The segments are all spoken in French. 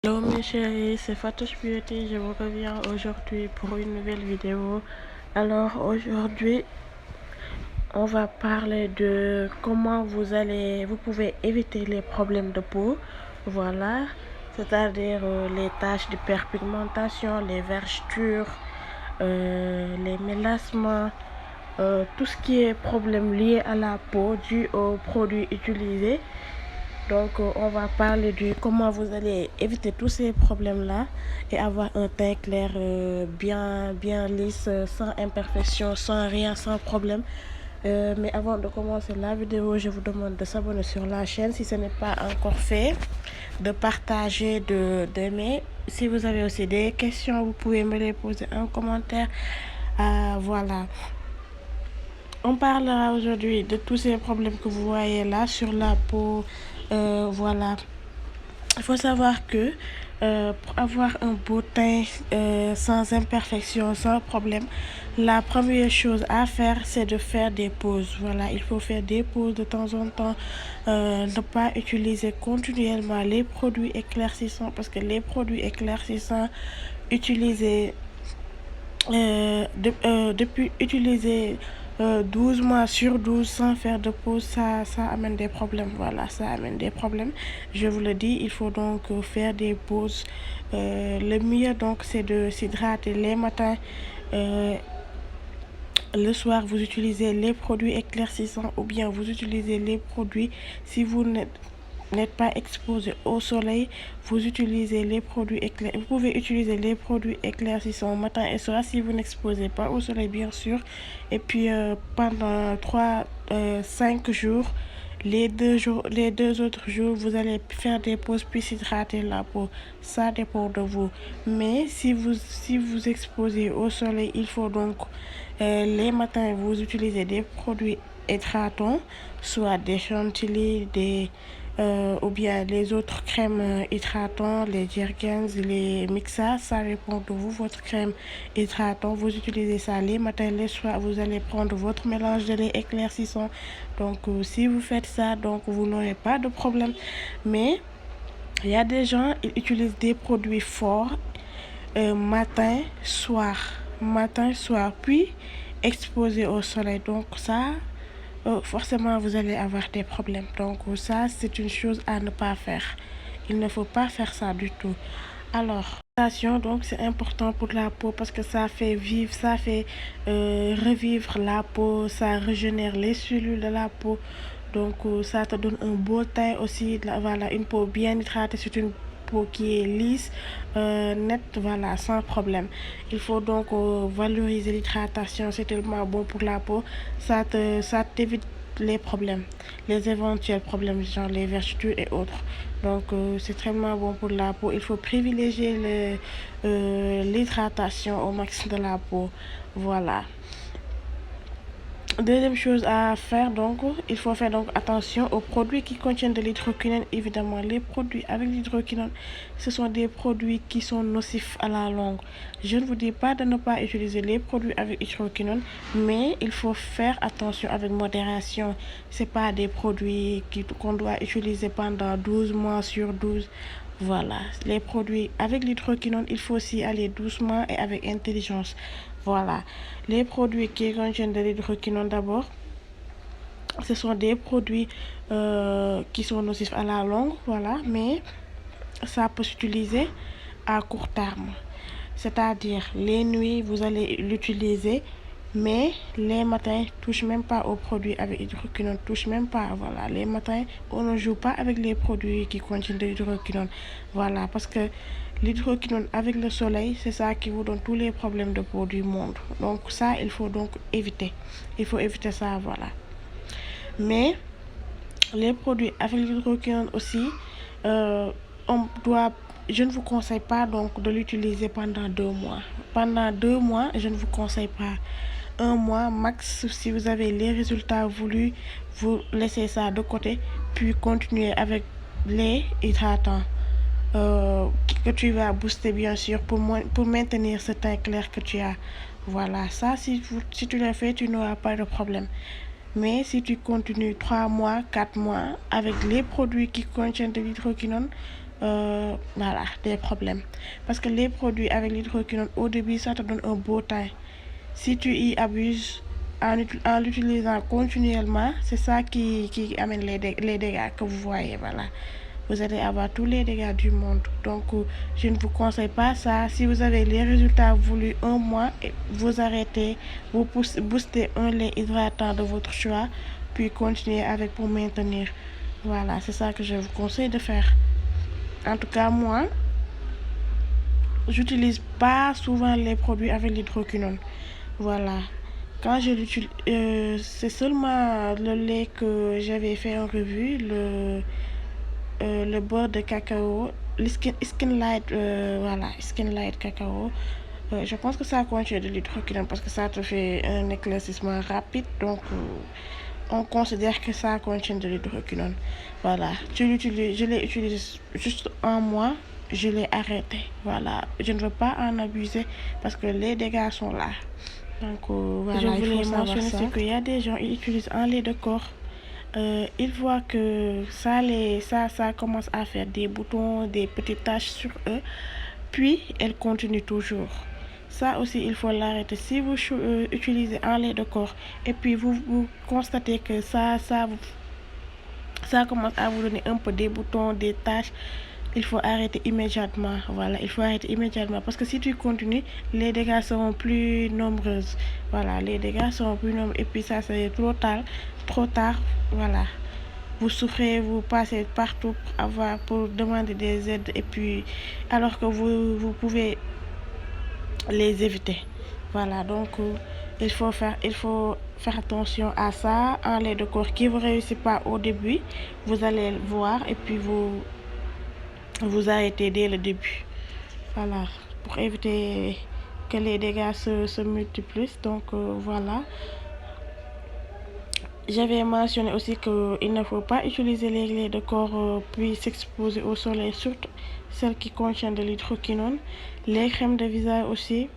Hello mes chéris, c'est Fatouche Beauty, je vous reviens aujourd'hui pour une nouvelle vidéo. Alors aujourd'hui, on va parler de comment vous pouvez éviter les problèmes de peau. Voilà, c'est-à-dire les taches d'hyperpigmentation, les vergetures, les mélasmes, tout ce qui est problème lié à la peau dû aux produits utilisés. Donc, on va parler de comment vous allez éviter tous ces problèmes-là et avoir un teint clair bien lisse, sans imperfection, sans rien, sans problème. Mais avant de commencer la vidéo, je vous demande de s'abonner sur la chaîne si ce n'est pas encore fait, de partager, d'aimer. Si vous avez aussi des questions, vous pouvez me les poser en commentaire. Voilà. On parlera aujourd'hui de tous ces problèmes que vous voyez là sur la peau. Voilà. Il faut savoir que pour avoir un beau teint sans imperfection, sans problème, la première chose à faire, c'est de faire des pauses. Voilà, il faut faire des pauses de temps en temps. Ne pas utiliser continuellement les produits éclaircissants parce que les produits éclaircissants utilisés depuis utiliser 12 mois sur 12 sans faire de pause, ça amène des problèmes. Voilà, ça amène des problèmes. Je vous le dis, il faut donc faire des pauses. Le mieux, donc, c'est de s'hydrater les matins. Le soir, vous utilisez les produits éclaircissants ou bien vous utilisez les produits si vous n'êtes pas exposé au soleil, vous utilisez les produits vous pouvez utiliser les produits éclaircissants matin et soir si vous n'exposez pas au soleil bien sûr. Et puis pendant 5 jours, les deux autres jours, vous allez faire des pauses puis s'hydrater la peau. Ça dépend de vous. Mais si vous exposez au soleil, il faut donc les matins, vous utilisez des produits hydratants, soit des chantilly, ou bien les autres crèmes hydratantes, les Jergens, les Mixa, ça dépend de vous. Votre crème hydratant, vous utilisez ça les matins, les soirs, vous allez prendre votre mélange de lait éclaircissant. Donc, si vous faites ça, donc vous n'aurez pas de problème. Mais il y a des gens, ils utilisent des produits forts matin, soir, puis exposé au soleil. Donc ça, forcément, vous allez avoir des problèmes. Donc ça, c'est une chose à ne pas faire. Il ne faut pas faire ça du tout. Alors, donc c'est important pour la peau parce que ça fait vivre, ça fait revivre la peau, ça régénère les cellules de la peau. Donc ça te donne un beau teint aussi. Voilà, une peau bien hydratée, c'est une peau qui est lisse, nette, voilà, sans problème. Il faut donc valoriser l'hydratation, c'est tellement bon pour la peau. Ça t'évite les problèmes, les éventuels problèmes, genre les vergetures et autres. Donc, c'est extrêmement bon pour la peau. Il faut privilégier l'hydratation au max de la peau. Voilà. Deuxième chose à faire, donc, il faut faire donc attention aux produits qui contiennent de l'hydroquinone. Évidemment, les produits avec l'hydroquinone, ce sont des produits qui sont nocifs à la longue. Je ne vous dis pas de ne pas utiliser les produits avec hydroquinone, mais il faut faire attention avec modération. C'est pas des produits qu'on doit utiliser pendant 12 mois sur 12. Voilà, les produits avec l'hydroquinone, il faut aussi aller doucement et avec intelligence. Voilà, les produits qui contiennent de l'hydroquinone d'abord, ce sont des produits qui sont nocifs à la longue, voilà, mais ça peut s'utiliser à court terme. C'est-à-dire, les nuits, vous allez l'utiliser, mais les matins, touche même pas aux produits avec hydroquinone, touche même pas. Voilà, les matins, on ne joue pas avec les produits qui contiennent de l'hydroquinone. Voilà, parce que l'hydroquinone avec le soleil, c'est ça qui vous donne tous les problèmes de peau du monde. Donc ça, il faut donc éviter. Il faut éviter ça, voilà. Mais les produits avec l'hydroquinone aussi, on doit je ne vous conseille pas donc de l'utiliser pendant 2 mois. Pendant 2 mois, je ne vous conseille pas. Un mois max, si vous avez les résultats voulus, vous laissez ça de côté, puis continuez avec les hydratants que tu vas booster bien sûr pour maintenir ce teint clair que tu as. Voilà, ça si tu le fais, tu n'auras pas de problème. Mais si tu continues 3 mois, 4 mois avec les produits qui contiennent de l'hydroquinone, voilà, des problèmes. Parce que les produits avec l'hydroquinone, au début, ça te donne un beau teint. Si tu y abuses en l'utilisant continuellement, c'est ça qui amène les dégâts que vous voyez, voilà. Vous allez avoir tous les dégâts du monde. Donc, je ne vous conseille pas ça. Si vous avez les résultats voulus un mois, vous arrêtez, vous boostez un lait hydratant de votre choix, puis continuez avec pour maintenir. Voilà, c'est ça que je vous conseille de faire. En tout cas, moi, j'utilise pas souvent les produits avec l'hydroquinone. Voilà. Quand je l'utilise, c'est seulement le lait que j'avais fait en revue, le beurre de cacao, le skin light, voilà, skin light cacao. Je pense que ça contient de l'hydroquinone parce que ça te fait un éclaircissement rapide. Donc, on considère que ça contient de l'hydroquinone. Voilà, je l'ai utilisé juste un mois, je l'ai arrêté. Voilà, je ne veux pas en abuser parce que les dégâts sont là. Donc, voilà, je voulais mentionner c'est qu'il y a des gens qui utilisent un lait de corps. Ils voient que ça commence à faire des boutons, des petites taches sur eux, puis elles continuent toujours. Ça aussi, il faut l'arrêter. Si vous utilisez un lait de corps et puis vous constatez que ça commence à vous donner un peu des boutons, des taches, il faut arrêter immédiatement. Voilà, il faut arrêter immédiatement parce que si tu continues, les dégâts seront plus nombreux. Voilà, les dégâts seront plus nombreux et puis ça c'est trop tard. Voilà, vous souffrez, vous passez partout pour demander des aides et puis alors que vous pouvez les éviter. Voilà, donc il faut faire attention à ça. Un lait de corps qui ne vous réussit pas au début, vous allez le voir et puis vous arrêtez dès le début. Voilà, pour éviter que les dégâts se multiplient. Donc voilà. J'avais mentionné aussi qu'il ne faut pas utiliser les laits de corps puis s'exposer au soleil, surtout celles qui contiennent de l'hydroquinone. Les crèmes de visage aussi.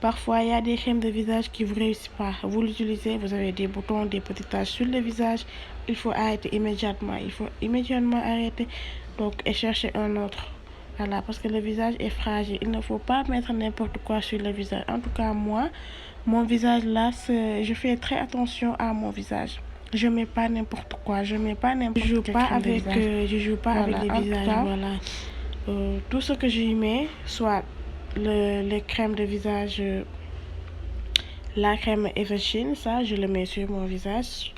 Parfois, il y a des crèmes de visage qui ne vous réussissent pas. Vous l'utilisez, vous avez des boutons, des petites taches sur le visage. Il faut arrêter immédiatement. Il faut immédiatement arrêter donc, et chercher un autre. Voilà, parce que le visage est fragile. Il ne faut pas mettre n'importe quoi sur le visage. En tout cas, moi, mon visage là, je fais très attention à mon visage. Je mets pas n'importe quoi. Je mets pas n'importe quoi. Je joue pas avec les visages. Voilà. Tout ce que j'y mets, soit les crèmes de visage, la crème Eversheen, ça, je le mets sur mon visage.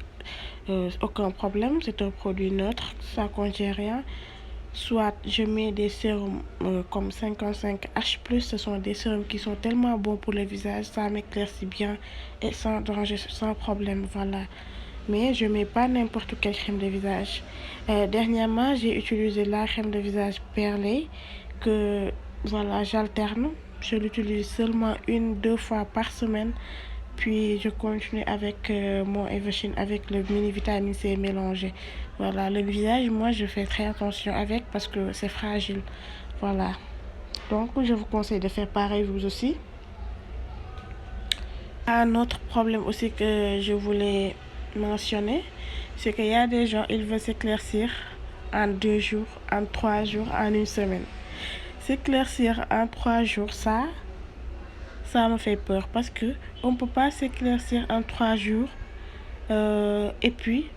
Aucun problème, c'est un produit neutre, ça contient rien. Soit je mets des sérums comme 55H+, ce sont des sérums qui sont tellement bons pour le visage, ça m'éclaircit bien et sans danger, sans problème, voilà. Mais je mets pas n'importe quelle crème de visage. Dernièrement, j'ai utilisé la crème de visage perlée que voilà, j'alterne. Je l'utilise seulement 1-2 fois par semaine. Puis je continue avec mon Eversheen avec le mini vitamine C mélangé. Voilà, le visage, moi je fais très attention avec parce que c'est fragile. Voilà. Donc je vous conseille de faire pareil vous aussi. Un autre problème aussi que je voulais mentionner, c'est qu'il y a des gens, ils veulent s'éclaircir en 2 jours, en 3 jours, en 1 semaine. S'éclaircir en 3 jours, ça me fait peur parce que on peut pas s'éclaircir en 3 jours et puis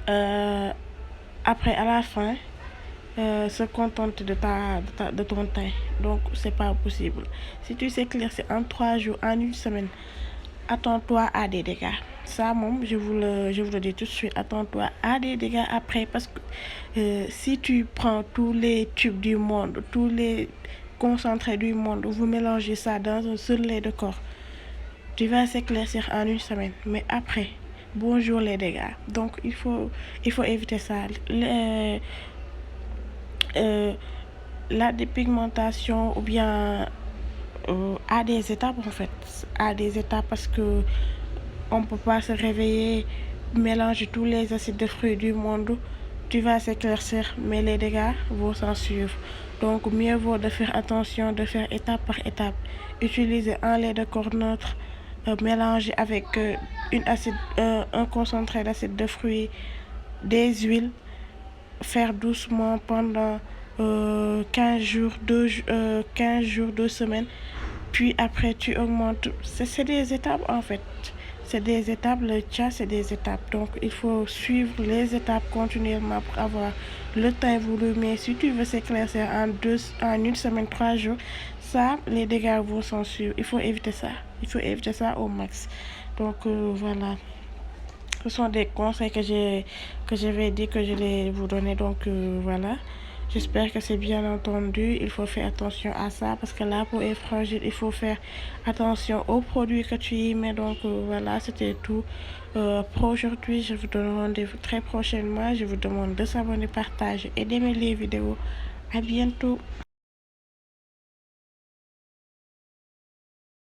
après à la fin se contenter de ton teint. Donc c'est pas possible. Si tu s'éclaircis en 3 jours, en 1 semaine, attends-toi à des dégâts. Ça, je vous le dis tout de suite, attends-toi à des dégâts après parce que si tu prends tous les tubes du monde, tous les concentrés du monde, vous mélangez ça dans un seul lait de corps, tu vas s'éclaircir en 1 semaine. Mais après, bonjour les dégâts. Donc il faut éviter ça. La dépigmentation ou bien à des étapes en fait, à des étapes parce que on peut pas se réveiller, mélanger tous les acides de fruits du monde, tu vas s'éclaircir, mais les dégâts vont s'en suivre. Donc mieux vaut de faire attention, de faire étape par étape. Utiliser un lait de corps neutre mélangé avec un concentré d'acide de fruits, des huiles. faire doucement pendant 15 jours, 15 jours, 2 semaines. Puis après, tu augmentes. C'est des étapes en fait. C'est des étapes, le chat, c'est des étapes. Donc, il faut suivre les étapes continuellement pour avoir le teint voulu. Mais si tu veux s'éclaircir en 1 semaine, 3 jours, ça, les dégâts vont s'en suivre. Il faut éviter ça. Il faut éviter ça au max. Donc, voilà. Ce sont des conseils que j'avais dit que je vais vous donner. Donc, voilà. J'espère que c'est bien entendu. Il faut faire attention à ça parce que la peau est fragile. Il faut faire attention aux produits que tu y mets. Donc voilà, c'était tout pour aujourd'hui. Je vous donne rendez-vous très prochainement. Je vous demande de s'abonner, partager et d'aimer les vidéos. À bientôt.